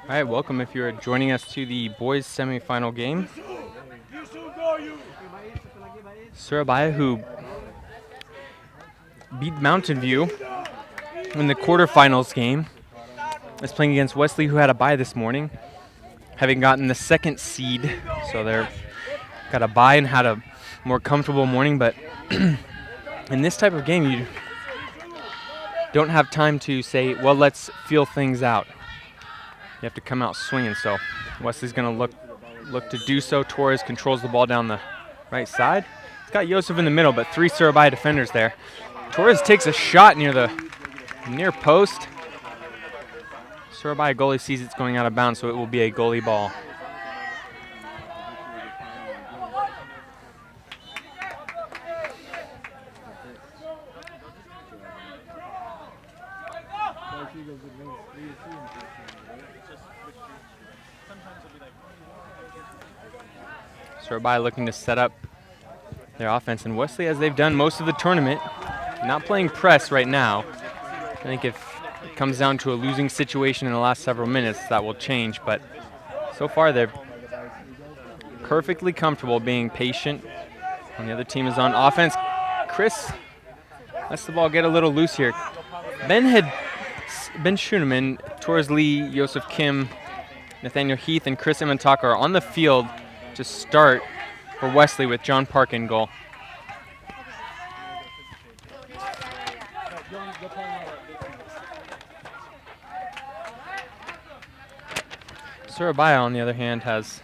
All right, welcome if you're joining us to the boys semifinal game. Surabaya, who beat Mountain View in the quarterfinals game, is playing against Wesley, who had a bye this morning, having gotten the second seed. So they're got a bye and had a more comfortable morning, but in this type of game, you don't have time to say, well, let's feel things out. You have to come out swinging, so Wesley's going to look to do so. Torres controls the ball down the right side. He's got Joseph in the middle, but three Surabaya defenders there. Torres takes a shot near post. Surabaya goalie sees it's going out of bounds, so it will be a goalie ball. Surabaya looking to set up their offense, and Wesley, as they've done most of the tournament, not playing press right now. I think if it comes down to a losing situation in the last several minutes, that will change, but so far they're perfectly comfortable being patient. And the other team is on offense. Chris lets the ball get a little loose here. Ben Schoeneman, Torres Lee, Joseph Kim, Nathaniel Heath, and Chris Imantaka are on the field to start for Wesley with John Park in goal. Surabaya, on the other hand, has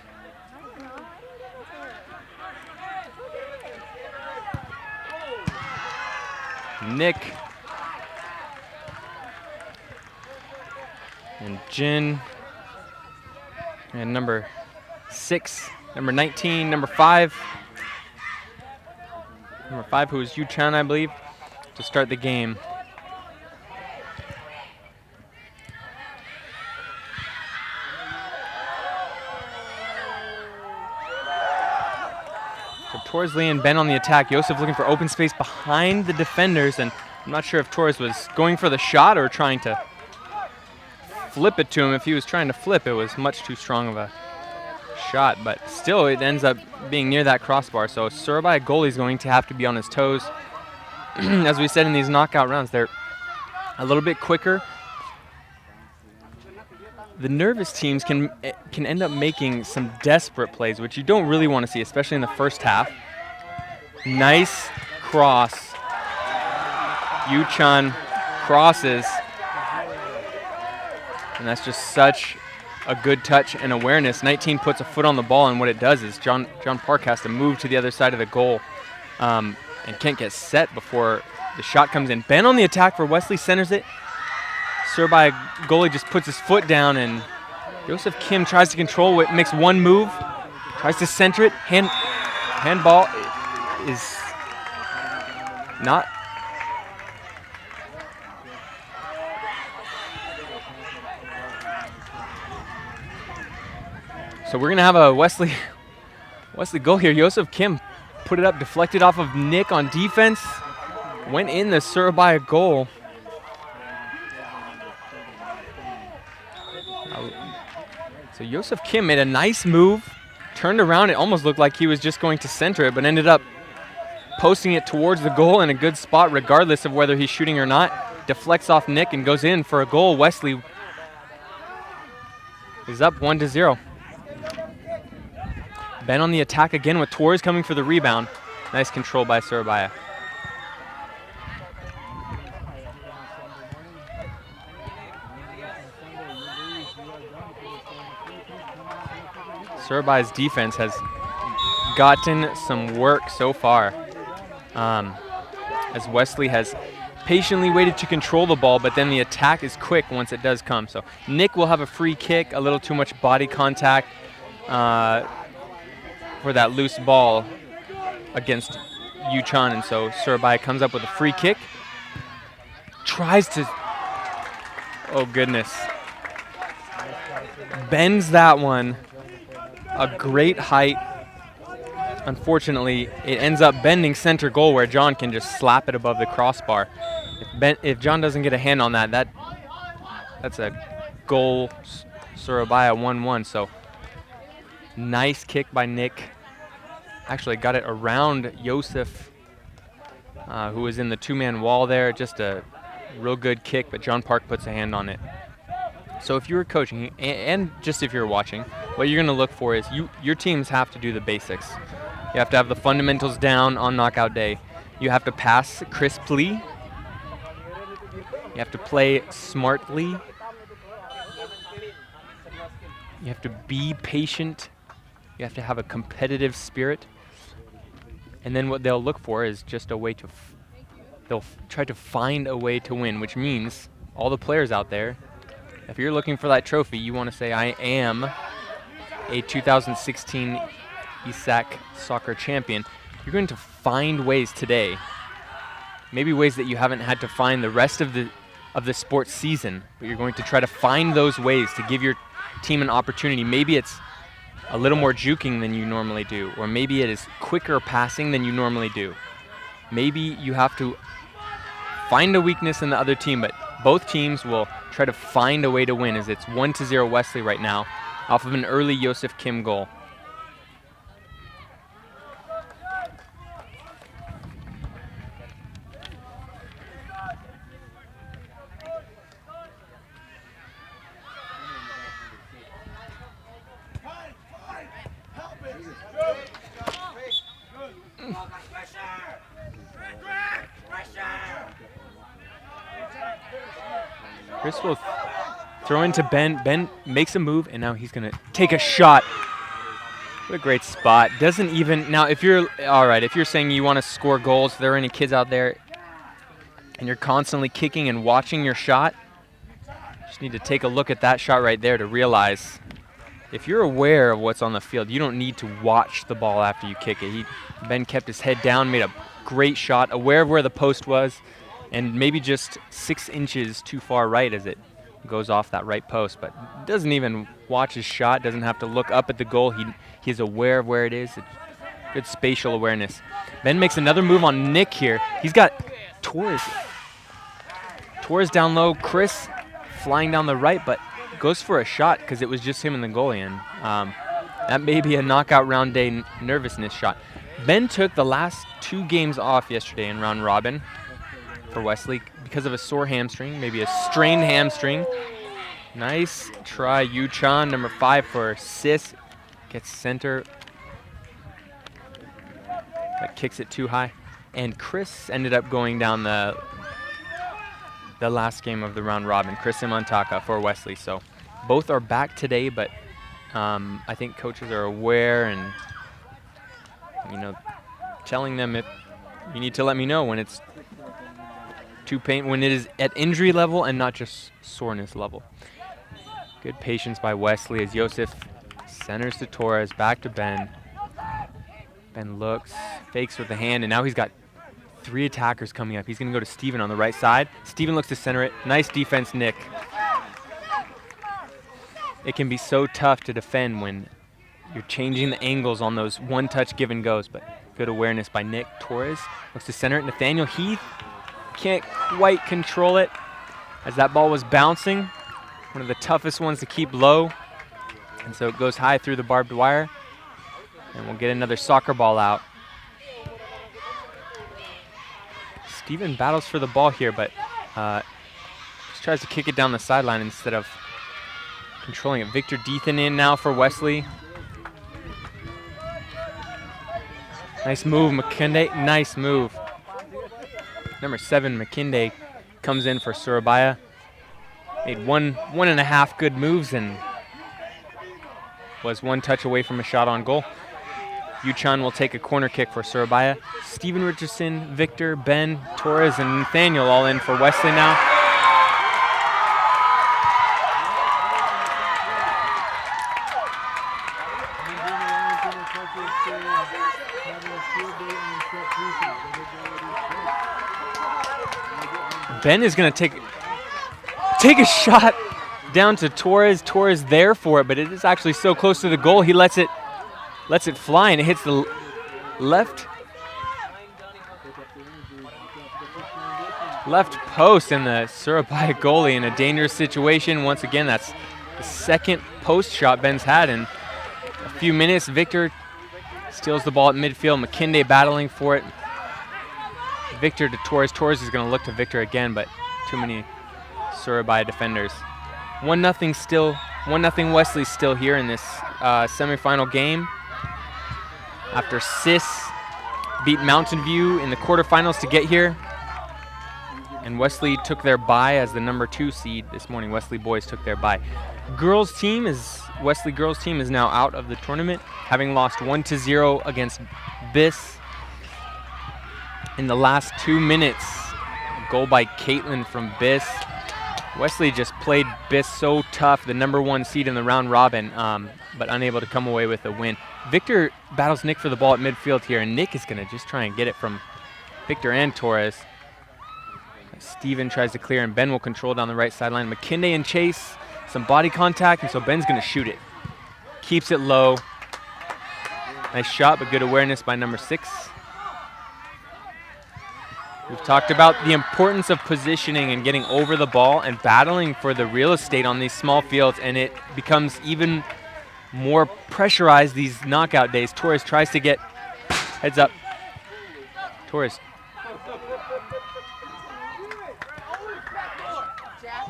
Nick and Jin and number 6, number 19, number 5. Number 5, who is Yu-chan, I believe, to start the game. So Torres Lee and Ben on the attack. Joseph looking for open space behind the defenders, and I'm not sure if Torres was going for the shot or trying to flip it to him. If he was trying to flip, it was much too strong of a shot, but still it ends up being near that crossbar. So Surabaya goalie is going to have to be on his toes. As we said in these knockout rounds, they're a little bit quicker. The nervous teams can end up making some desperate plays, which you don't really want to see, especially in the first half. Nice cross. Yu-chan crosses. And that's just such a good touch and awareness. 19 puts a foot on the ball, and what it does is John Park has to move to the other side of the goal and can't get set before the shot comes in. Ben on the attack for Wesley, centers it. Surabaya goalie just puts his foot down, and Joseph Kim tries to control it, makes one move, tries to center it. Handball is not. So we're gonna have a Wesley goal here. Joseph Kim put it up, deflected off of Nick on defense, went in the Surabaya goal. So Joseph Kim made a nice move, turned around. It almost looked like he was just going to center it, but ended up posting it towards the goal in a good spot, regardless of whether he's shooting or not. Deflects off Nick and goes in for a goal. Wesley is up 1-0. Ben on the attack again with Torres coming for the rebound. Nice control by Surabaya. Surabaya's defense has gotten some work so far, as Wesley has patiently waited to control the ball, but then the attack is quick once it does come. So Nick will have a free kick, a little too much body contact for that loose ball against Yu-chan, and so Surabaya comes up with a free kick. Tries to, oh goodness, bends that one. A great height. Unfortunately, it ends up bending center goal where John can just slap it above the crossbar. If John doesn't get a hand on that, that's a goal Surabaya 1-1. So nice kick by Nick. Actually got it around Joseph, who was in the two-man wall there. Just a real good kick, but John Park puts a hand on it. So if you were coaching, and just if you're watching, what you're going to look for is your teams have to do the basics. You have to have the fundamentals down on knockout day. You have to pass crisply. You have to play smartly. You have to be patient. You have to have a competitive spirit. And then what they'll look for is just a way to, they'll try to find a way to win, which means all the players out there, if you're looking for that trophy, you want to say, I am a 2016 IISSAC soccer champion. You're going to find ways today, maybe ways that you haven't had to find the rest of the sports season, but you're going to try to find those ways to give your team an opportunity. Maybe it's a little more juking than you normally do, or maybe it is quicker passing than you normally do. Maybe you have to find a weakness in the other team, but both teams will try to find a way to win, as it's 1-0 Wesley right now off of an early Joseph Kim goal. Chris will throw into Ben. Ben makes a move, and now he's going to take a shot. What a great spot. Doesn't even, now if you're, all right, if you're saying you want to score goals, if there are any kids out there, and you're constantly kicking and watching your shot, just need to take a look at that shot right there to realize if you're aware of what's on the field, you don't need to watch the ball after you kick it. Ben kept his head down, made a great shot, aware of where the post was, and maybe just 6 inches too far right as it goes off that right post, but doesn't even watch his shot, doesn't have to look up at the goal. He's aware of where it is. It's good spatial awareness. Ben makes another move on Nick here. He's got Torres down low, Chris flying down the right, but goes for a shot because it was just him and the goalie in. That may be a knockout round day nervousness shot. Ben took the last 2 games off yesterday in round robin for Wesley because of a sore hamstring, maybe a strained hamstring. Nice try, Yu-chan, number 5 for SIS. Gets center, but kicks it too high. And Chris ended up going down the last game of the round robin, Chris Imantaka for Wesley. So both are back today, but I think coaches are aware and, telling them if you need to let me know when it's when it is at injury level and not just soreness level. Good patience by Wesley as Joseph centers to Torres, back to Ben. Ben looks, fakes with the hand, and now he's got 3 attackers coming up. He's going to go to Steven on the right side. Steven looks to center it. Nice defense, Nick. It can be so tough to defend when you're changing the angles on those one-touch give and goes, but good awareness by Nick. Torres looks to center it. Nathaniel Heath can't quite control it as that ball was bouncing. One of the toughest ones to keep low. And so it goes high through the barbed wire. And we'll get another soccer ball out. Steven battles for the ball here, but just tries to kick it down the sideline instead of controlling it. Victor Deathan in now for Wesley. Nice move, McKinday. Nice move. Number 7, McKinday, comes in for Surabaya. Made one and a half good moves and was 1 touch away from a shot on goal. Yu-chan will take a corner kick for Surabaya. Steven Richardson, Victor, Ben, Torres, and Nathaniel all in for Wesley now. Ben is going to take a shot down to Torres. Torres there for it, but it is actually so close to the goal. He lets it fly, and it hits the left post, and the Surabaya goalie in a dangerous situation. Once again, that's the second post shot Ben's had in a few minutes. Victor steals the ball at midfield. McKinday battling for it. Victor to Torres. Torres is going to look to Victor again, but too many Surabaya defenders. 1-0 still. 1-0 Wesley still here in this semifinal game. After SIS beat Mountain View in the quarterfinals to get here. And Wesley took their bye as the number 2 seed this morning. Wesley boys took their bye. Wesley girls team is now out of the tournament, having lost 1-0 against BIS. In the last 2 minutes, a goal by Caitlin from BIS. Wesley just played BIS so tough, the number 1 seed in the round robin, but unable to come away with a win. Victor battles Nick for the ball at midfield here, and Nick is going to just try and get it from Victor and Torres. Steven tries to clear, and Ben will control down the right sideline. McKinday and Chase, some body contact, and so Ben's going to shoot it. Keeps it low. Nice shot, but good awareness by number 6. We've talked about the importance of positioning and getting over the ball and battling for the real estate on these small fields, and it becomes even more pressurized these knockout days. Torres tries to get heads up. Torres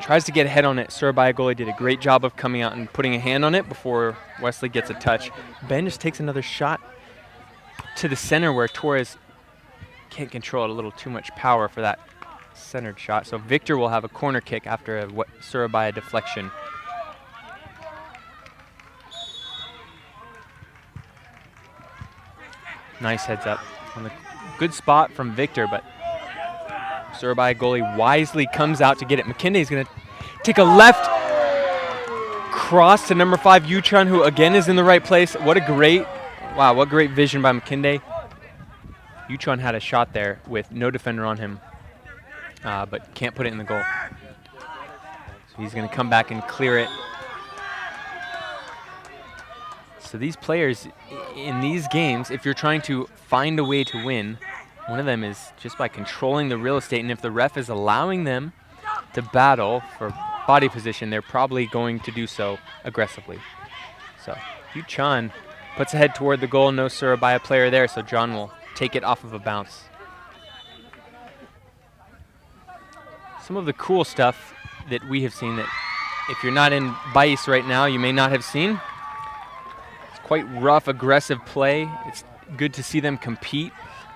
tries to get a head on it. Surabaya goalie did a great job of coming out and putting a hand on it before Wesley gets a touch. Ben just takes another shot to the center where Torres can't control it. A little too much power for that centered shot. So Victor will have a corner kick after a Surabaya deflection. Nice heads up on the good spot from Victor, but Surabaya goalie wisely comes out to get it. McKinday's going to take a left cross to number 5, Yuchun, who again is in the right place. What great vision by McKinday. Yuchun had a shot there with no defender on him, but can't put it in the goal. So he's going to come back and clear it. So these players in these games, if you're trying to find a way to win, one of them is just by controlling the real estate, and if the ref is allowing them to battle for body position, they're probably going to do so aggressively. So Yuchun puts a head toward the goal. No Surabaya player there, so John will take it off of a bounce. Some of the cool stuff that we have seen that if you're not in BICE right now, you may not have seen. It's quite rough, aggressive play. It's good to see them compete.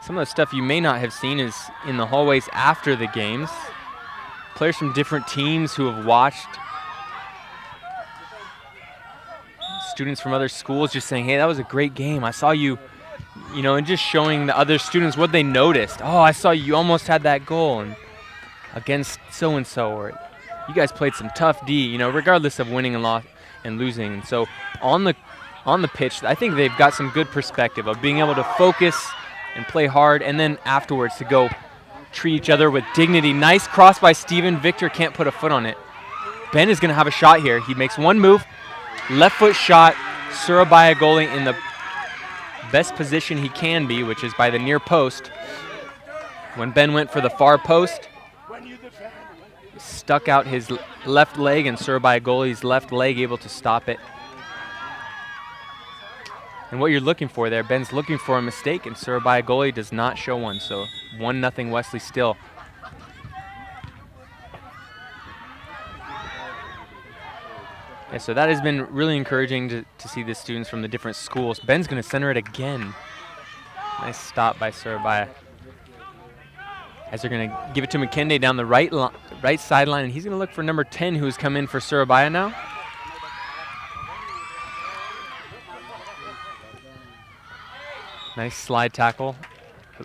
Some of the stuff you may not have seen is in the hallways after the games. Players from different teams who have watched. Students from other schools just saying, hey, that was a great game. I saw you, and just showing the other students what they noticed. Oh, I saw you almost had that goal and against so-and-so, or you guys played some tough D, regardless of winning and losing. And so on the pitch, I think they've got some good perspective of being able to focus and play hard, and then afterwards to go treat each other with dignity. Nice cross by Steven. Victor can't put a foot on it. Ben is going to have a shot here. He makes one move, left foot shot. Surabaya goalie in the best position he can be, which is by the near post. When Ben went for the far post, he stuck out his left leg, and Surabaya goalie's left leg able to stop it. And what you're looking for there, Ben's looking for a mistake, and Surabaya goalie does not show one. So 1-0 Wesley still. Yeah, so that has been really encouraging to see the students from the different schools. Ben's going to center it again. Nice stop by Surabaya. As they're going to give it to McKinday down the right sideline, and he's going to look for number 10, who's come in for Surabaya now. Nice slide tackle.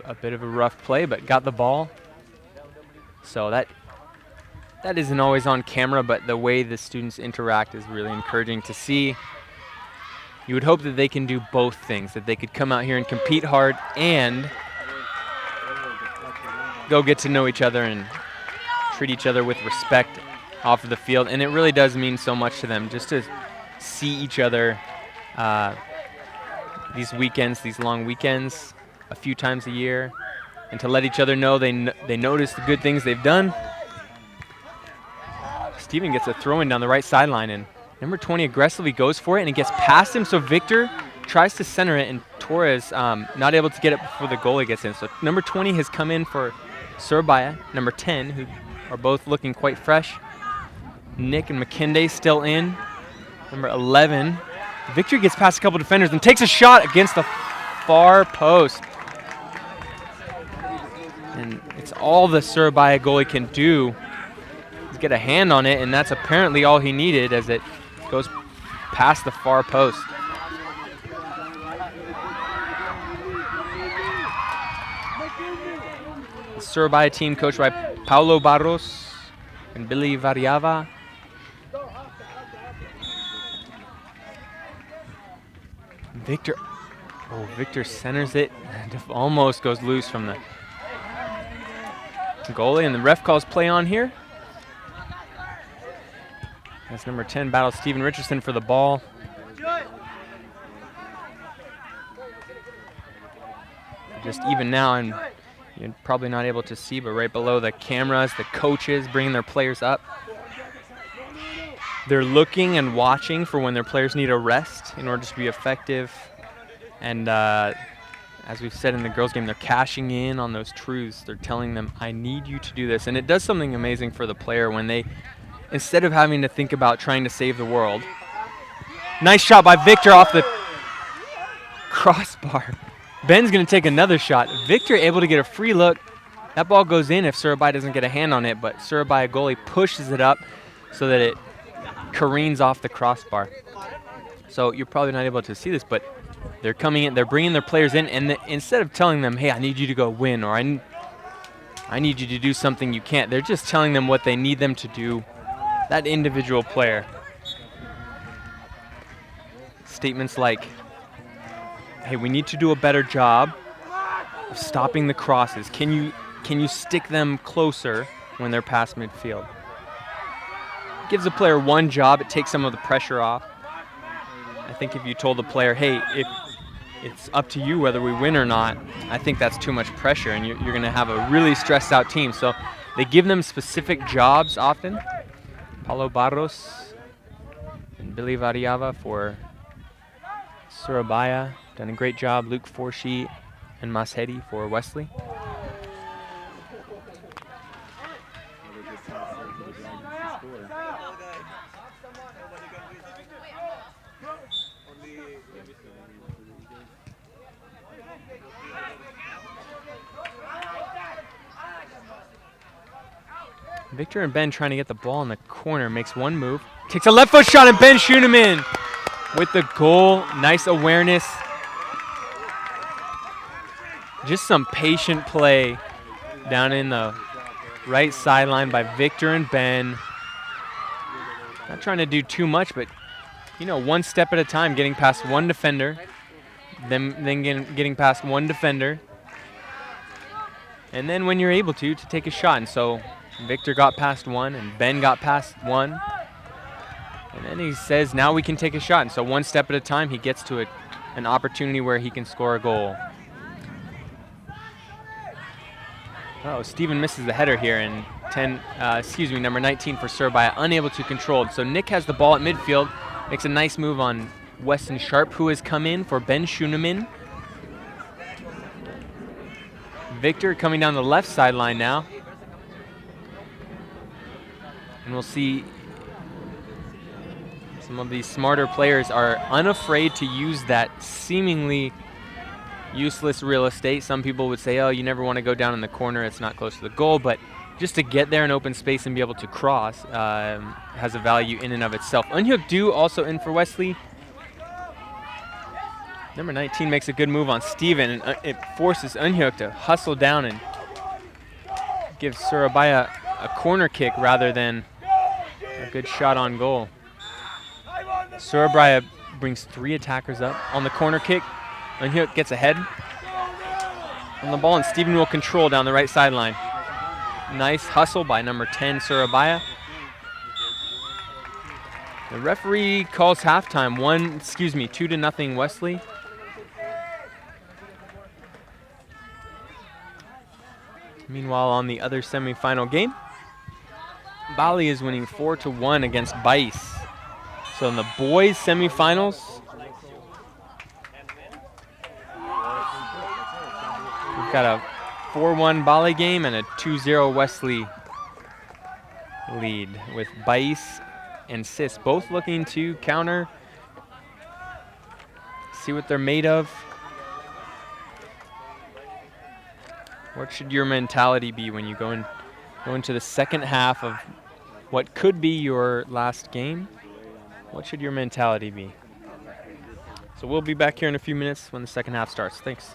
A bit of a rough play, but got the ball. So that isn't always on camera, but the way the students interact is really encouraging to see. You would hope that they can do both things, that they could come out here and compete hard and go get to know each other and treat each other with respect off of the field. And it really does mean so much to them just to see each other these weekends, these long weekends, a few times a year, and to let each other know they notice the good things they've done. Steven gets a throw-in down the right sideline, and Number 20 aggressively goes for it, and it gets past him, so Victor tries to center it, and Torres not able to get it before the goalie gets in. So number 20 has come in for Surabaya, number 10, who are both looking quite fresh. Nick and McKinday still in. Number 11. Victor gets past a couple defenders and takes a shot against the far post. And it's all the Surabaya goalie can do is get a hand on it, and that's apparently all he needed as it goes past the far post. The Surabaya team coached by Paulo Barros and Billy Variava. Victor centers it and almost goes loose from the goalie, and the ref calls play on here. As number 10 battles Stephen Richardson for the ball. Just even now, and you're probably not able to see, but right below the cameras, the coaches bringing their players up. They're looking and watching for when their players need a rest in order to be effective. And as we've said in the girls' game, they're cashing in on those truths. They're telling them, I need you to do this. And it does something amazing for the player when they, instead of having to think about trying to save the world. Nice shot by Victor off the crossbar. Ben's going to take another shot. Victor able to get a free look. That ball goes in if Surabaya doesn't get a hand on it, but Surabaya goalie pushes it up so that it careens off the crossbar. So you're probably not able to see this, but they're coming in, they're bringing their players in, and instead of telling them, hey, I need you to go win, or I need you to do something you can't, they're just telling them what they need them to do, that individual player. Statements like, hey, we need to do a better job of stopping the crosses. Can you stick them closer when they're past midfield? Gives the player one job, it takes some of the pressure off. I think if you told the player, hey, if it's up to you whether we win or not, I think that's too much pressure, and you're going to have a really stressed out team. So they give them specific jobs often. Paulo Barros and Billy Variava for Surabaya. Done a great job. Luke Forshee and Mashedi for Wesley. Victor and Ben trying to get the ball in the corner. Makes one move. Takes a left foot shot, and Ben Schoenemann with the goal. Nice awareness. Just some patient play down in the right sideline by Victor and Ben. Not trying to do too much, but one step at a time, getting past one defender, then getting past one defender, and then when you're able to take a shot. And so Victor got past one, and Ben got past one. And then he says, now we can take a shot. And so one step at a time, he gets to an opportunity where he can score a goal. Oh, Steven misses the header here, and number 19 for Surabaya, unable to control it. So Nick has the ball at midfield, makes a nice move on Weston Sharp, who has come in for Ben Schoenemann. Victor coming down the left sideline now. And we'll see some of these smarter players are unafraid to use that seemingly useless real estate. Some people would say, oh, you never want to go down in the corner, it's not close to the goal, but just to get there in open space and be able to cross has a value in and of itself. Unhyuk Du also in for Wesley. Number 19 makes a good move on Steven, and it forces Unhyuk to hustle down and give Surabaya a corner kick rather than a good shot on goal. Surabaya brings 3 attackers up on the corner kick. Unhyuk gets ahead on the ball, and Steven will control down the right sideline. Nice hustle by number 10, Surabaya. The referee calls halftime, 2-0 Wesley. Meanwhile, on the other semifinal game, Bali is winning 4-1 against Bais. So in the boys semifinals, we've got a 4-1 Bali game and a 2-0 Wesley lead, with IISSAC and SIS both looking to counter, see what they're made of. What should your mentality be when you go into the second half of what could be your last game? What should your mentality be? So we'll be back here in a few minutes when the second half starts. Thanks.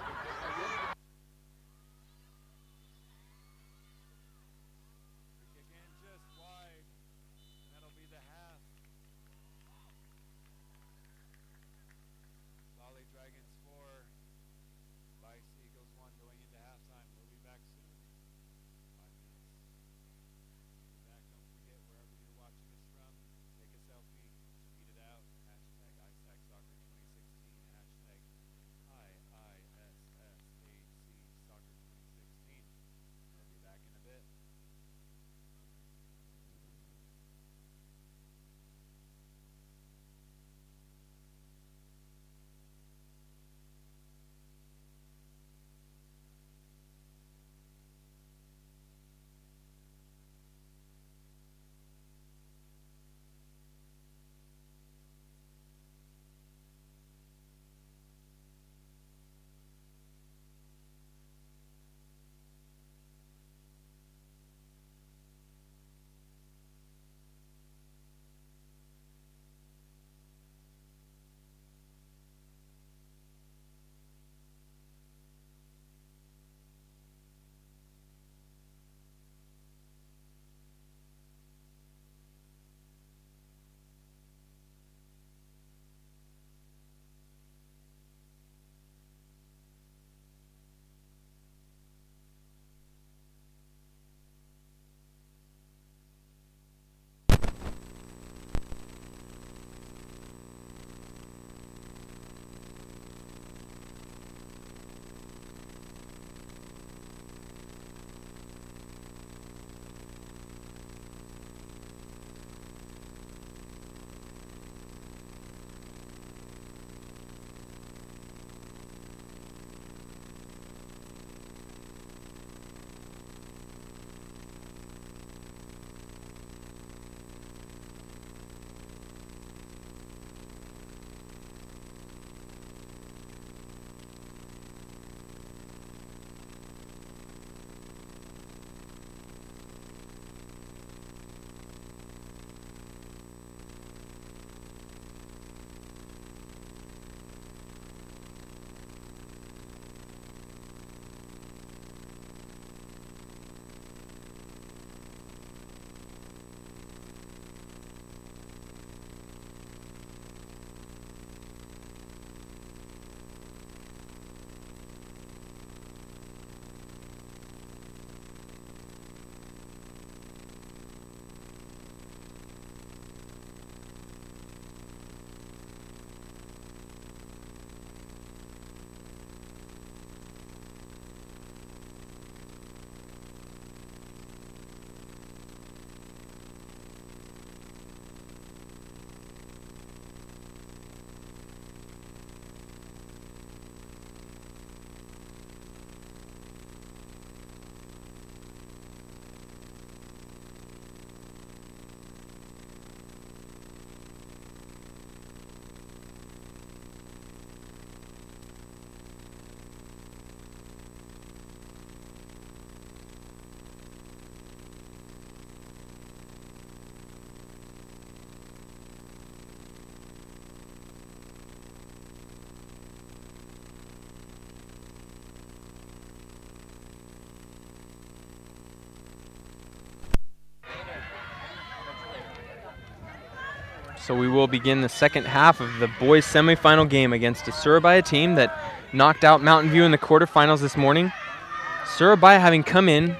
So we will begin the second half of the boys semifinal game against a Surabaya team that knocked out Mountain View in the quarterfinals this morning. Surabaya having come into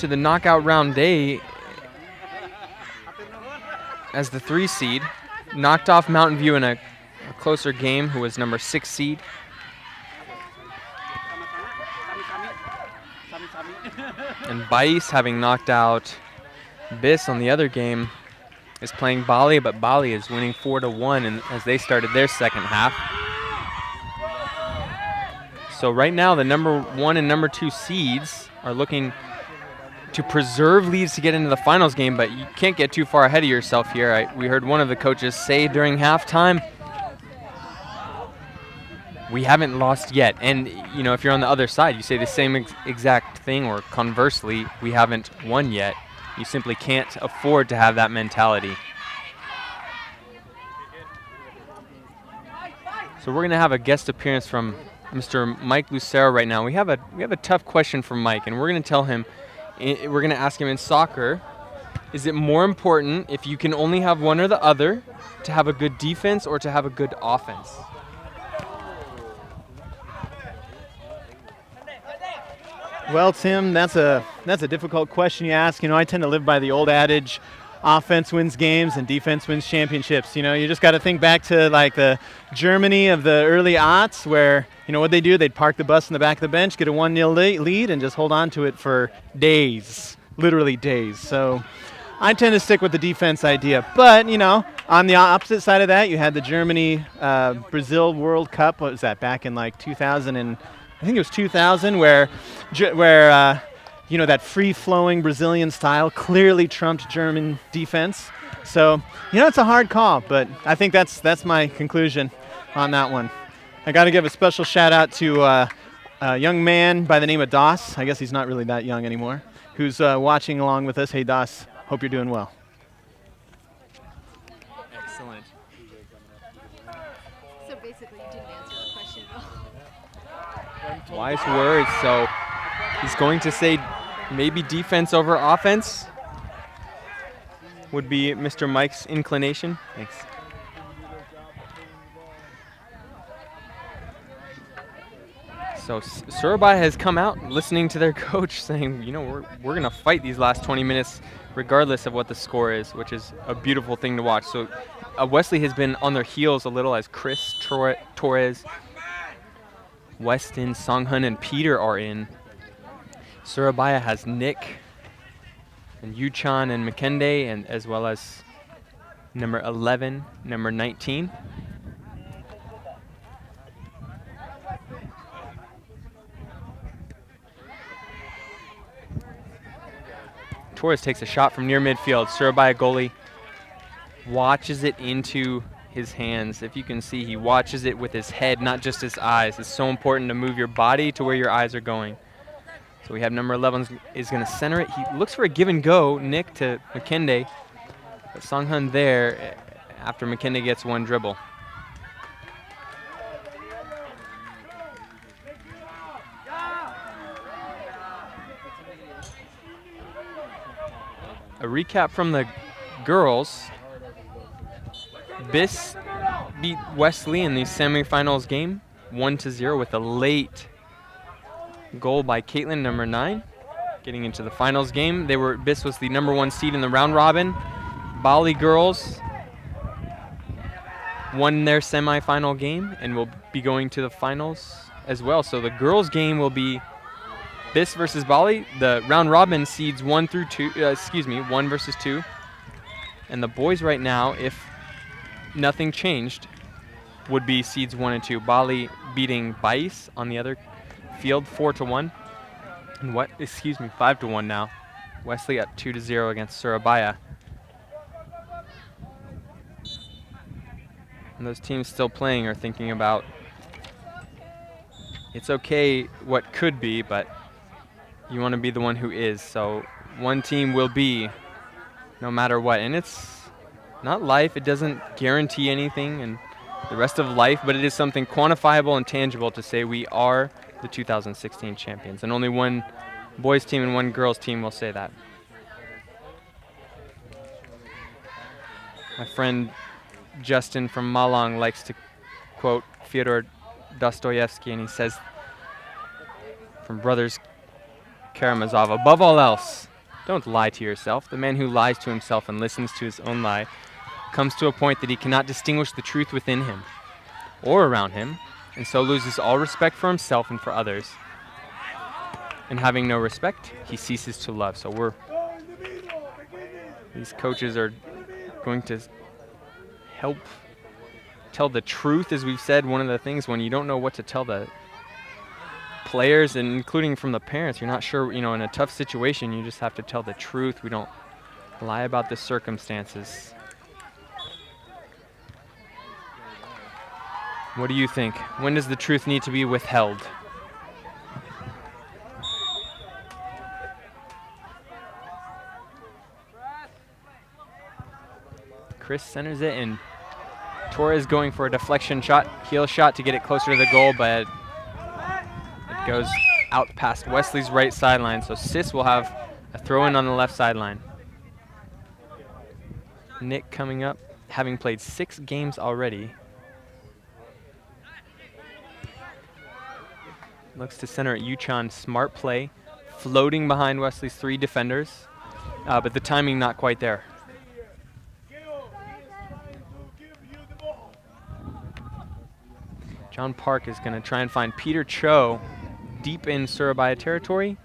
the knockout round day as the 3 seed, knocked off Mountain View in a closer game, who was number 6 seed. And IISSAC having knocked out BIS on the other game is playing Bali, but Bali is winning 4-1 as they started their second half. So right now, the number 1 and number 2 seeds are looking to preserve leads to get into the finals game, but you can't get too far ahead of yourself here. We heard one of the coaches say during halftime, we haven't lost yet. And, you know, if you're on the other side, you say the same exact thing, or conversely, we haven't won yet. You simply can't afford to have that mentality. So we're going to have a guest appearance from Mr. Mike Lucero right now. We have a tough question for Mike, and we're going to tell him, we're going to ask him, in soccer, is it more important, if you can only have one or the other, to have a good defense or to have a good offense? Well, Tim, that's a difficult question you ask. You know, I tend to live by the old adage, offense wins games and defense wins championships. You know, you just got to think back to like the Germany of the early aughts, where, you know, what they do, they'd park the bus in the back of the bench, get a 1-0 lead, and just hold on to it for days, literally days. So I tend to stick with the defense idea. But, you know, on the opposite side of that, you had the Germany Brazil World Cup. What was that, back in like 2000 and I think it was 2000, where you know, that free-flowing Brazilian style clearly trumped German defense. So, you know, it's a hard call, but I think that's my conclusion on that one. I got to give a special shout-out to a young man by the name of Doss. I guess he's not really that young anymore, who's watching along with us. Hey, Doss, hope you're doing well. Excellent. So basically, you didn't answer the question at all. Wise words. So he's going to say maybe defense over offense would be Mr. Mike's inclination. Thanks. So Surabaya has come out listening to their coach saying, you know, we're going to fight these last 20 minutes regardless of what the score is, which is a beautiful thing to watch. So Wesley has been on their heels a little as Chris, Torres, Weston, Songhun, and Peter are in. Surabaya has Nick and Yuchan and Makende, and as well as number 11, number 19. Torres takes a shot from near midfield. Surabaya goalie watches it into his hands. If you can see, he watches it with his head, not just his eyes. It's so important to move your body to where your eyes are going. So we have number 11 is going to center it. He looks for a give and go, Nick to Makende. But Songhun there after Makende gets one dribble. A recap from the girls. BIS beat Wesley in the semifinals game 1-0 with a late goal by Caitlin, number 9, getting into the finals game. BIS was the number 1 seed in the round robin. Bali girls won their semifinal game and will be going to the finals as well. So the girls game will be BIS versus Bali. The round robin seeds 1 versus 2. And the boys right now, if nothing changed, would be seeds 1 and 2. Bali beating Bais on the other field 4-1. And 5-1 now. Wesley at 2-0 against Surabaya. And those teams still playing are thinking about, it's okay what could be, but you want to be the one who is. So one team will be no matter what. And it's not life. It doesn't guarantee anything and the rest of life, but it is something quantifiable and tangible to say we are the 2016 champions. And only one boys team and one girls team will say that. My friend Justin from Malang likes to quote Fyodor Dostoevsky, and he says from Brothers Karamazov, above all else, don't lie to yourself. The man who lies to himself and listens to his own lie comes to a point that he cannot distinguish the truth within him or around him, and so loses all respect for himself and for others. And having no respect, he ceases to love. So these coaches are going to help tell the truth, as we've said. One of the things when you don't know what to tell the players, and including from the parents, you're not sure, in a tough situation, you just have to tell the truth. We don't lie about the circumstances. What do you think? When does the truth need to be withheld? Chris centers it, and Torres going for a deflection shot, heel shot to get it closer to the goal, but it goes out past Wesley's right sideline. So SIS will have a throw in on the left sideline. Nick coming up, having played 6 games already. Looks to center at Yuchan. Smart play, floating behind Wesley's 3 defenders, but the timing not quite there. John Park is going to try and find Peter Cho deep in Surabaya territory.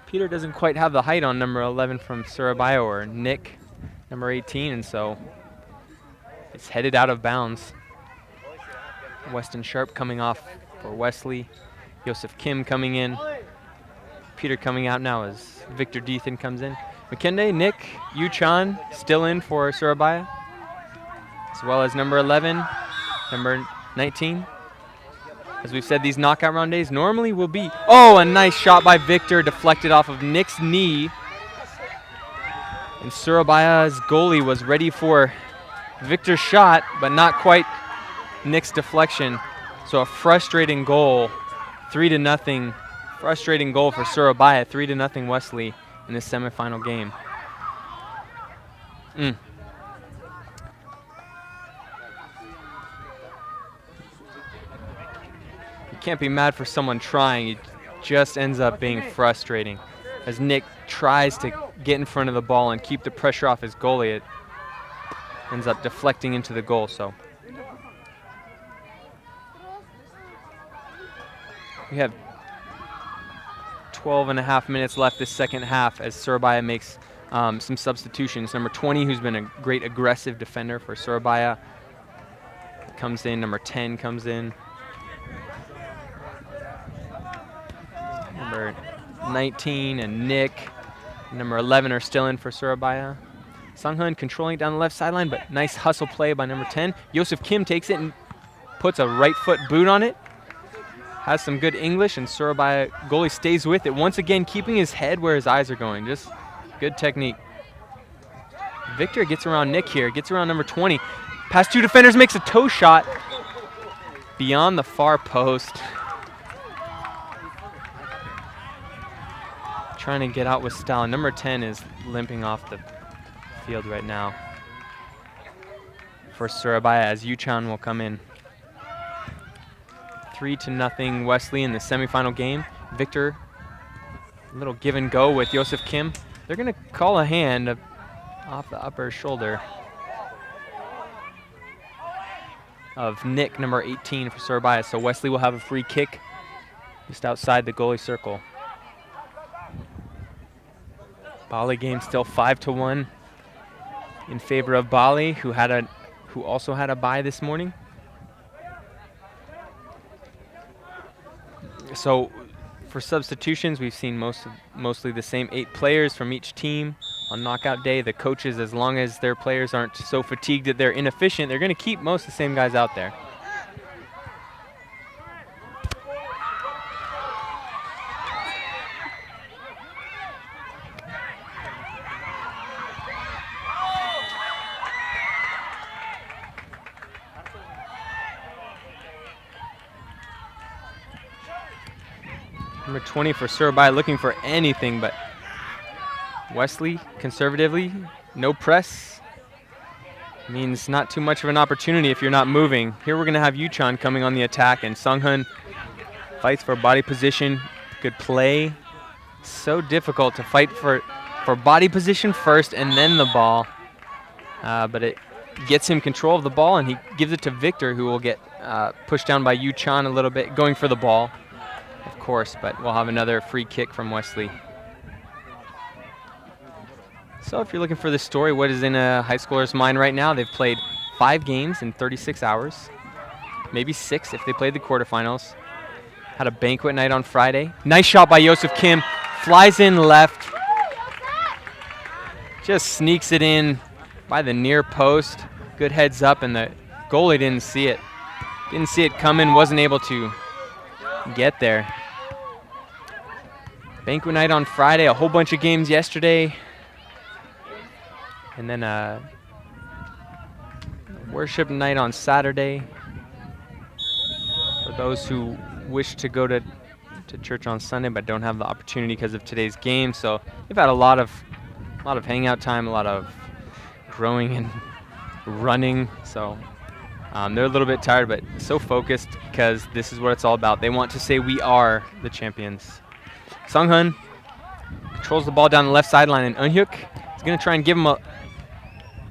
Peter doesn't quite have the height on number 11 from Surabaya, or Nick, number 18, and so it's headed out of bounds. Weston Sharp coming off for Wesley. Joseph Kim coming in. Peter coming out now as Victor Deathan comes in. McKende, Nick, Yuchan still in for Surabaya, as well as number 11, number 19. As we've said, these knockout round days normally will be... Oh, a nice shot by Victor, deflected off of Nick's knee. And Surabaya's goalie was ready for Victor's shot, but not quite Nick's deflection. So a frustrating goal, 3-0. Frustrating goal for Surabaya, 3-0 Wesley in this semifinal game. Can't be mad for someone trying. It just ends up being frustrating. As Nick tries to get in front of the ball and keep the pressure off his goalie, it ends up deflecting into the goal. So we have 12.5 minutes left this second half as Surabaya makes some substitutions. Number 20, who's been a great aggressive defender for Surabaya, comes in. Number 10 comes in. Number 19 and Nick, number 11 are still in for Surabaya. Sung-hun controlling it down the left sideline, but nice hustle play by number 10. Joseph Kim takes it and puts a right foot boot on it. Has some good English, and Surabaya goalie stays with it. Once again, keeping his head where his eyes are going. Just good technique. Victor gets around Nick here, gets around number 20. Past 2 defenders, makes a toe shot beyond the far post. Trying to get out with style. Number 10 is limping off the field right now for Surabaya, as Yuchan will come in. 3-0 Wesley in the semifinal game. Victor, a little give and go with Joseph Kim. They're going to call a hand off the upper shoulder of Nick, number 18 for Surabaya. So Wesley will have a free kick just outside the goalie circle. Bali game still 5-1 in favor of Bali, who also had a bye this morning. So for substitutions, we've seen mostly the same 8 players from each team on knockout day. The coaches, as long as their players aren't so fatigued that they're inefficient, they're going to keep most of the same guys out there. Number 20 for Surabaya, looking for anything, but Wesley, conservatively, no press. Means not too much of an opportunity if you're not moving. Here we're going to have Yuchan coming on the attack, and Sung-hun fights for body position. Good play. So difficult to fight for body position first and then the ball. But it gets him control of the ball, and he gives it to Victor, who will get pushed down by Yuchan a little bit, going for the ball, of course, but we'll have another free kick from Wesley. So if you're looking for the story, what is in a high schooler's mind right now? They've played 5 games in 36 hours, maybe 6 if they played the quarterfinals. Had a banquet night on Friday. Nice shot by Joseph Kim. Flies in left. Just sneaks it in by the near post. Good heads up, and the goalie didn't see it. Didn't see it coming, wasn't able to get there. Banquet night on Friday, a whole bunch of games yesterday. And then a worship night on Saturday. For those who wish to go to church on Sunday but don't have the opportunity because of today's game. So they've had a lot of hangout time, a lot of growing and running. So they're a little bit tired, but so focused because this is what it's all about. They want to say we are the champions. Sung-hun controls the ball down the left sideline, and Eunhyuk is going to try and give him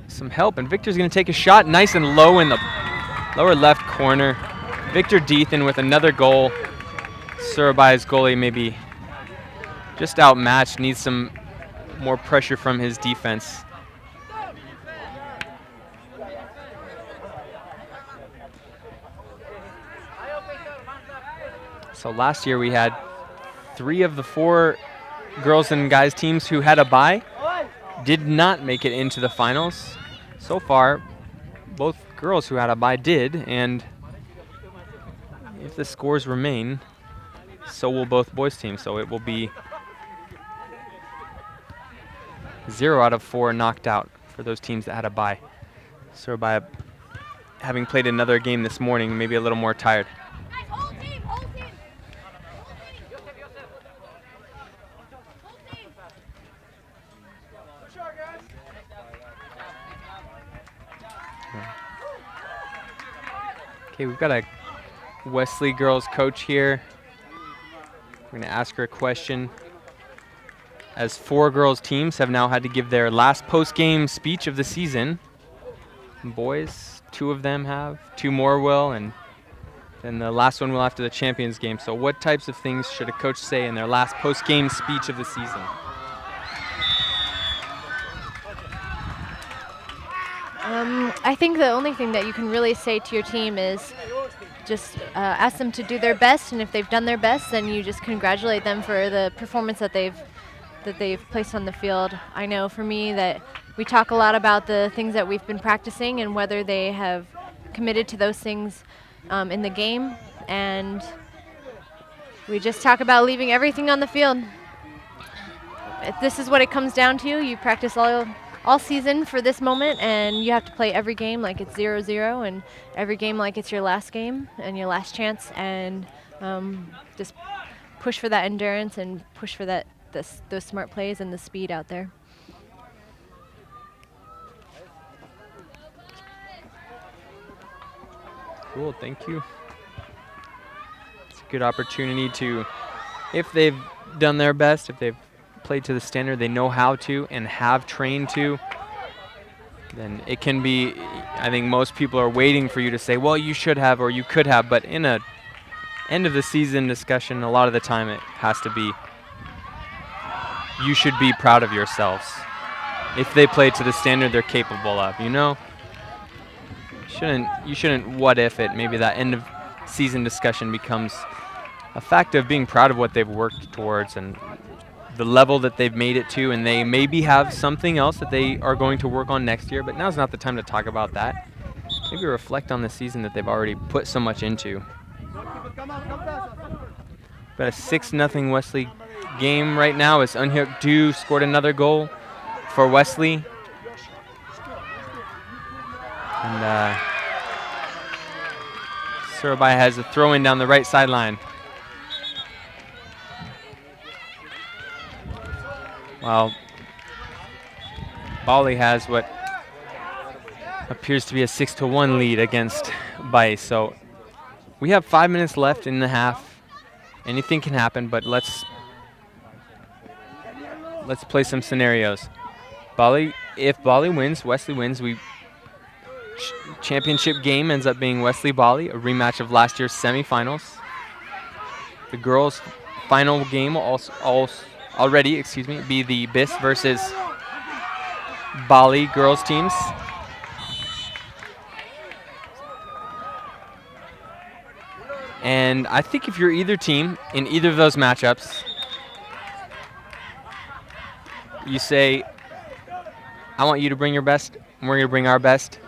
some help, and Victor's going to take a shot nice and low in the lower left corner. Victor Deathan with another goal. Surabhi's goalie maybe just outmatched, needs some more pressure from his defense. So last year we had 3 of the 4 girls and guys teams who had a bye did not make it into the finals. So far, both girls who had a bye did, and if the scores remain, so will both boys teams. So it will be 0 out of 4 knocked out for those teams that had a bye. So by having played another game this morning, maybe a little more tired. Okay, we've got a Wesley girls coach here. We're going to ask her a question. As 4 girls teams have now had to give their last post-game speech of the season. Boys, 2 of them have, 2 more will, and then the last one will after the Champions game. So what types of things should a coach say in their last post-game speech of the season? I think the only thing that you can really say to your team is just ask them to do their best, and if they've done their best, then you just congratulate them for the performance that they've placed on the field. I know for me that we talk a lot about the things that we've been practicing and whether they have committed to those things in the game, and we just talk about leaving everything on the field. This is what it comes down to. You practice all season for this moment, and you have to play every game like it's 0-0 and every game like it's your last game and your last chance, and just push for that endurance and push for those smart plays and the speed out there. Cool, thank you. It's a good opportunity to, if they've done their best, if they've played to the standard they know how to and have trained to, then it can be, I think most people are waiting for you to say, well, you should have or you could have, but in a end of the season discussion, a lot of the time it has to be, you should be proud of yourselves. If they play to the standard they're capable of, you know? You shouldn't what if it. Maybe that end of season discussion becomes a fact of being proud of what they've worked towards and the level that they've made it to, and they maybe have something else that they are going to work on next year, but now's not the time to talk about that. Maybe reflect on the season that they've already put so much into. But a 6-0 Wesley game right now as Eunhyuk Do scored another goal for Wesley. And Surabhi has a throw-in down the right sideline. Well, Bali has what appears to be a 6-1 lead against Bai. So we have 5 minutes left in the half. Anything can happen, but let's play some scenarios. If Bali wins, Wesley wins. Championship game ends up being Wesley-Bali, a rematch of last year's semifinals. The girls' final game will already be the BIS versus Bali girls teams. And I think if you're either team in either of those matchups, you say, I want you to bring your best, and we're going to bring our best,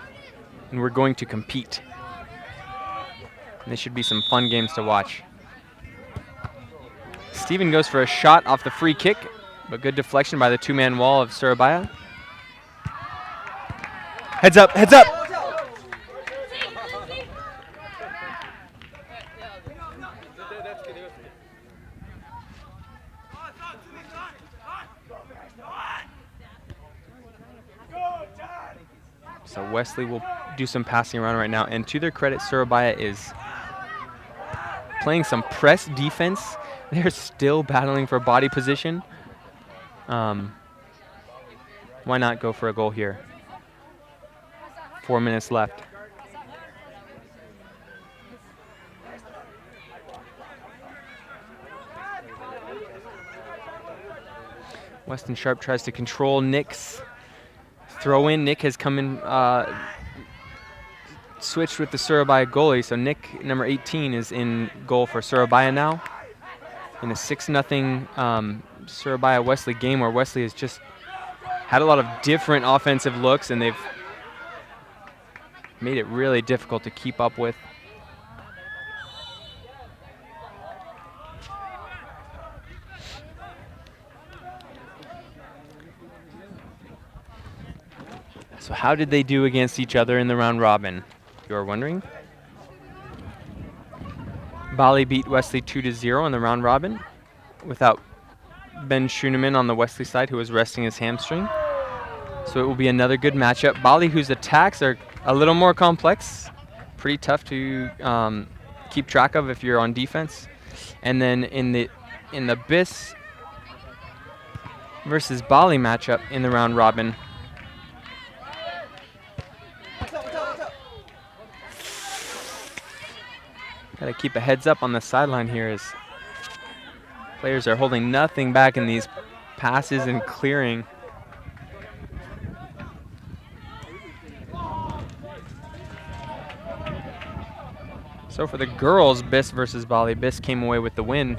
and we're going to compete. And this should be some fun games to watch. Steven goes for a shot off the free kick, but good deflection by the two-man wall of Surabaya. Heads up, heads up! So Wesley will do some passing around right now, and to their credit, Surabaya is playing some press defense. They're still battling for body position. Why not go for a goal here? 4 minutes left. Weston Sharp tries to control Nick's throw in. Nick has come in, switched with the Surabaya goalie, so Nick, number 18, is in goal for Surabaya now. In a 6-0 Surabaya Wesley game where Wesley has just had a lot of different offensive looks, and they've made it really difficult to keep up with. So how did they do against each other in the round robin, you're wondering? Bali beat Wesley 2-0 in the round robin without Ben Schuneman on the Wesley side, who was resting his hamstring. So it will be another good matchup. Bali, whose attacks are a little more complex, pretty tough to keep track of if you're on defense. And then in the BIS versus Bali matchup in the round robin, got to keep a heads up on the sideline here as players are holding nothing back in these passes and clearing. So for the girls, BIS versus Bali, BIS came away with the win.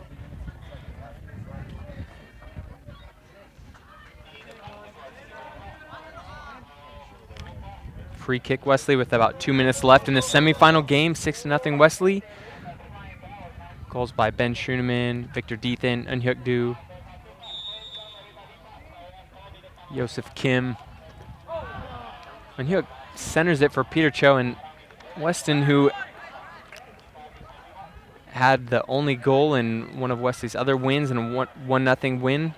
Free kick Wesley with about 2 minutes left in the semifinal game, 6-0 Wesley. Goals by Ben Schuneman, Victor Deethan, Unhyuk Du, Joseph Kim. Unhyuk centers it for Peter Cho, and Weston, who had the only goal in one of Wesley's other wins and a 1-0 win,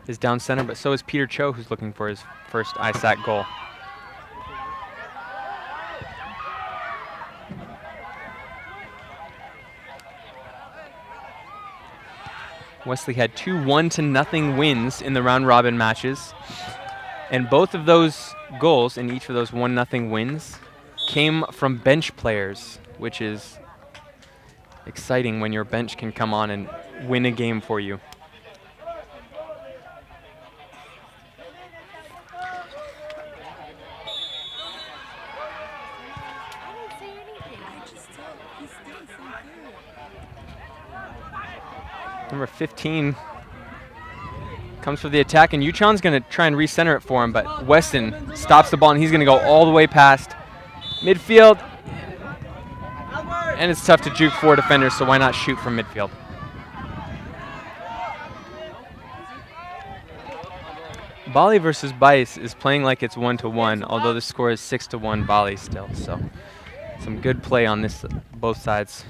is down center, but so is Peter Cho, who's looking for his first IISSAC goal. Wesley had 2 1-0 wins in the round robin matches, and both of those goals in each of those 1-0 wins came from bench players, which is exciting when your bench can come on and win a game for you. Number 15 comes for the attack, and Yuchon's going to try and recenter it for him, but Weston stops the ball, and he's going to go all the way past midfield. And it's tough to juke 4 defenders, so why not shoot from midfield? Bali versus Bice is playing like it's 1-1, although the score is 6-1 Bali still. So some good play on this, both sides.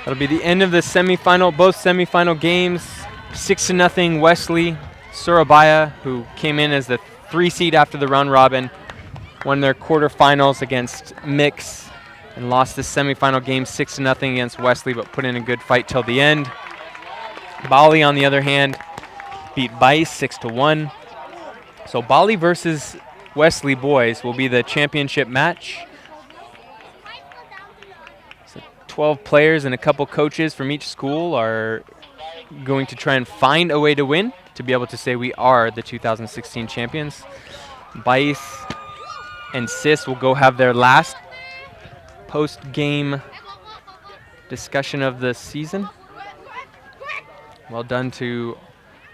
That'll be the end of the semifinal, both semifinal games. 6-0 Wesley. Surabaya, who came in as the 3 seed after the round robin, won their quarterfinals against Mix and lost the semifinal game 6-0 against Wesley, but put in a good fight till the end. Bali, on the other hand, beat Bice 6-1. So Bali versus Wesley boys will be the championship match. So 12 players and a couple coaches from each school are going to try and find a way to win to be able to say we are the 2016 champions. Bice and SIS will go have their last post-game discussion of the season. Well done to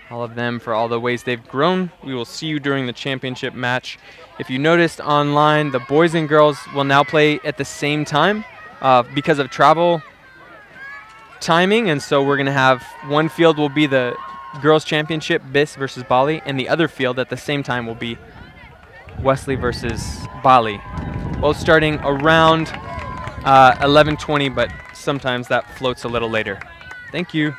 all of them for all the ways they've grown. We will see you during the championship match. If you noticed online, the boys and girls will now play at the same time because of travel timing, and so we're going to have one field will be the girls championship, BIS versus Bali, and the other field at the same time will be Wesley versus Bali. Both starting around 11:20, but sometimes that floats a little later. Thank you.